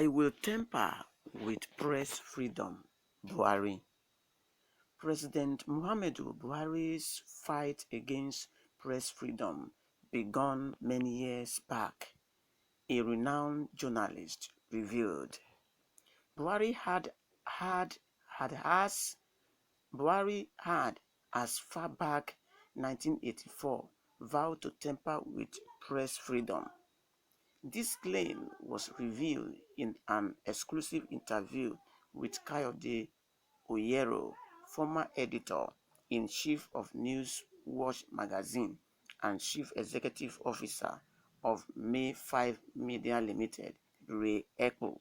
I will tamper with press freedom, Buhari. President Muhammadu Buhari's fight against press freedom began many years back, a renowned journalist revealed. Buhari had as Buhari had as far back 1984 vowed to tamper with press freedom. This claim was revealed in an exclusive interview with Kayode Oyero, former editor-in-chief of News Watch magazine and chief executive officer of May 5 Media Limited, Ray Ekpo.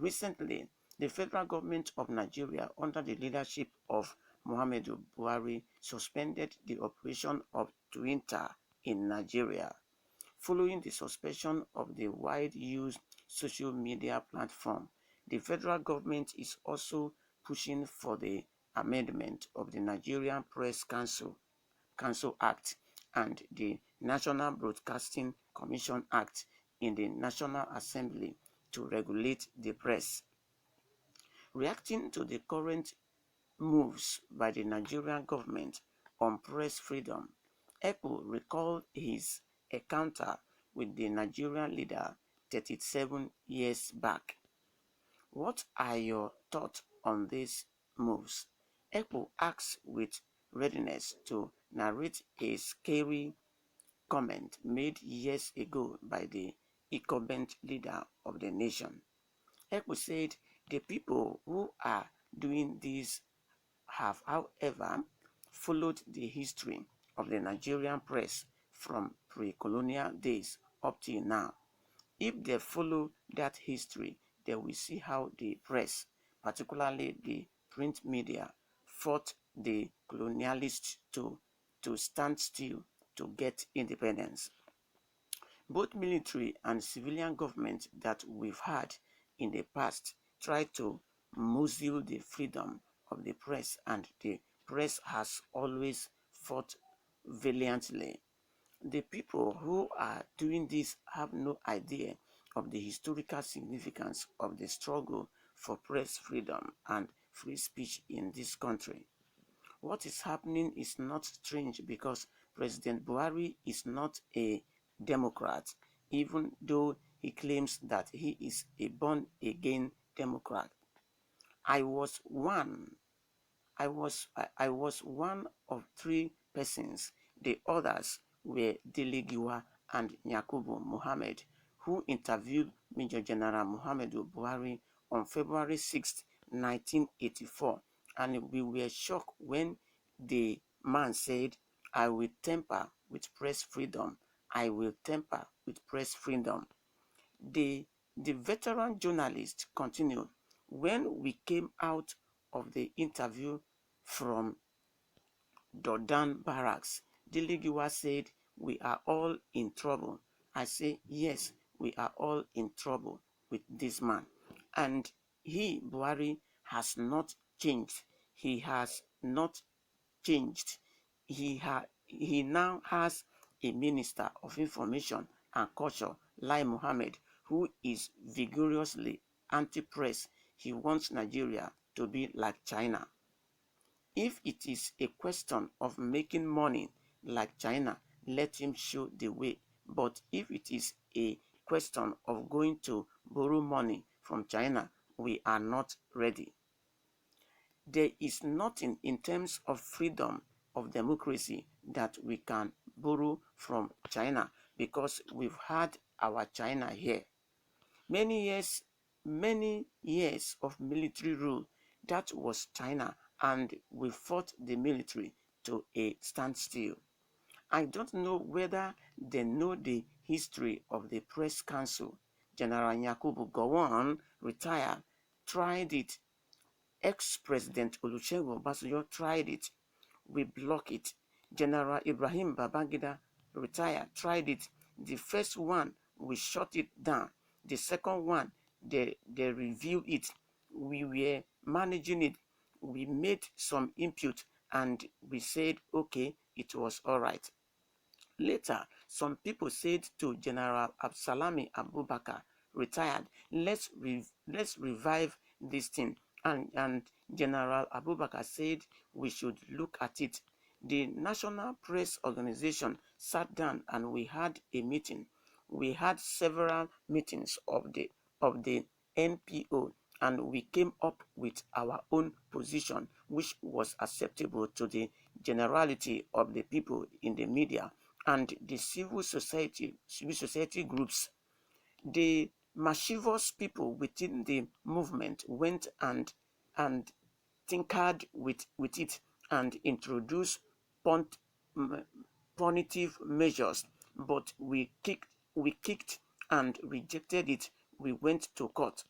Recently, the federal government of Nigeria, under the leadership of Muhammadu Buhari, suspended the operation of Twitter in Nigeria. Following the suspension of the wide-used social media platform, the federal government is also pushing for the amendment of the Nigerian Press Council Act and the National Broadcasting Commission Act in the National Assembly to regulate the press. Reacting to the current moves by the Nigerian government on press freedom, Ekpo recalled his encounter with the Nigerian leader 37 years back. What are your thoughts on these moves? Ekpo asks with readiness to narrate a scary comment made years ago by the incumbent leader of the nation. Ekpo said the people who are doing this have, however, followed the history of the Nigerian press from pre-colonial days up till now. If they follow that history, they will see how the press, particularly the print media, fought the colonialists to stand still to get independence. Both military and civilian governments that we've had in the past tried to muzzle the freedom of the press, and the press has always fought valiantly. The people who are doing this have no idea of the historical significance of the struggle for press freedom and free speech in this country. What is happening is not strange because President Buhari is not a Democrat, even though he claims that he is a born-again Democrat. I was one. I was one of three persons. The others were Delegiwa and Yakubu Mohammed, who interviewed Major General Muhammadu Buhari on February 6, 1984, and we were shocked when the man said, "I will tamper with press freedom. I will tamper with press freedom." The, the veteran journalist continued, "When we came out of the interview from Dodan Barracks, Delegiwa said, 'We are all in trouble.' I say, 'Yes, we are all in trouble with this man.' And he, Buhari, has not changed. He has not changed. He now has a Minister of Information and Culture, Lai Mohammed, who is vigorously anti-press. He wants Nigeria to be like China. If it is a question of making money like China, let him show the way. But if it is a question of going to borrow money from China, we are not ready." There is nothing in terms of freedom of democracy that we can borrow from China because we've had our China here. Many years of military rule, that was China, and we fought the military to a standstill. I don't know whether they know the history of the press council. General Yakubu Gowon, retired, tried it. Ex-President Olusegun Obasanjo tried it. We blocked it. General Ibrahim Babangida, retired, tried it. The first one, we shut it down. The second one, they reviewed it. We were managing it. We made some input and we said, okay, it was all right. Later, some people said to General Absalami Abubakar, retired. Let's revive this thing. And General Abubakar said we should look at it. The National Press Organization sat down and we had a meeting. We had several meetings of the NPO, and we came up with our own position, which was acceptable to the generality of the people in the media and the civil society groups. The mischievous people within the movement went and tinkered with it and introduced punitive measures, but we kicked and rejected it. We went to court.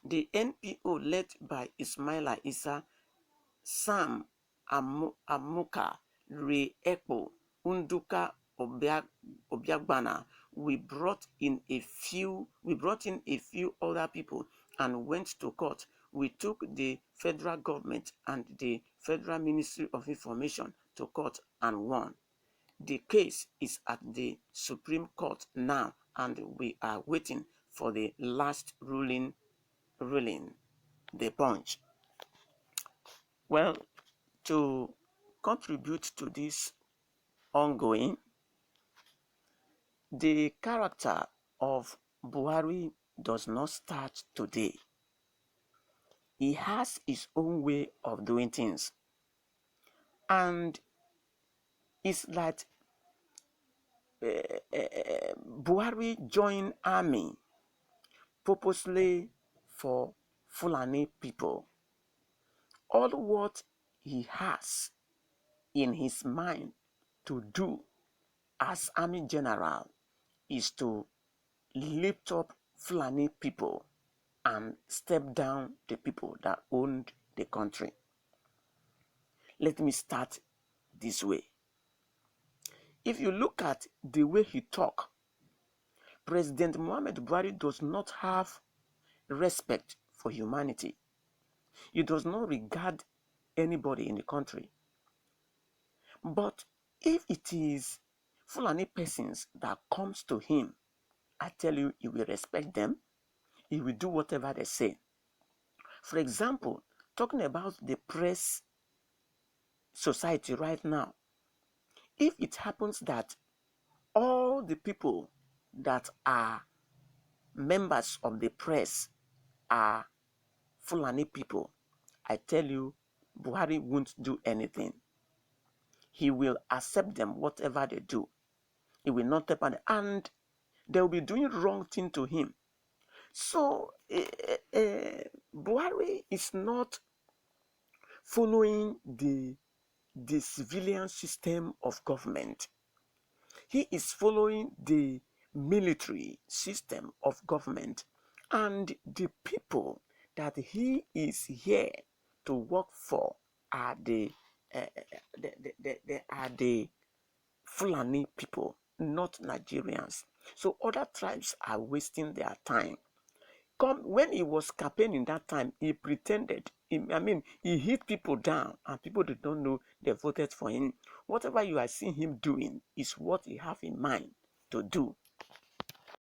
The NPO, led by Ismaila Issa, Sam Amuka, Ray Ekpo, Unduka Obiagbana, we brought in a few other people and went to court. We took the federal government and the Federal Ministry of Information to court and won. The case is at the Supreme Court now, and we are waiting for the last ruling, the Punch. Well, to contribute to this ongoing, the character of Buhari does not start today. He has his own way of doing things. And it's like Buhari joined army purposely for Fulani people. All what he has in his mind to do as army general is to lift up Fulani people and step down the people that owned the country. Let me start this way. If you look at the way he talks, President Muhammad Buhari does not have respect for humanity. He does not regard anybody in the country. But if it is Fulani persons that comes to him, I tell you, he will respect them. He will do whatever they say. For example, talking about the press society right now, if it happens that all the people that are members of the press are Fulani people, I tell you, Buhari won't do anything. He will accept them, whatever they do. He will not tap on it, and they will be doing wrong thing to him. So Buhari is not following the civilian system of government. He is following the military system of government, and the people that he is here to work for are they are the Fulani people, not Nigerians. So other tribes are wasting their time. When he was campaigning that time, he pretended. He hit people down, and people did not know they voted for him. Whatever you are seeing him doing is what he have in mind to do.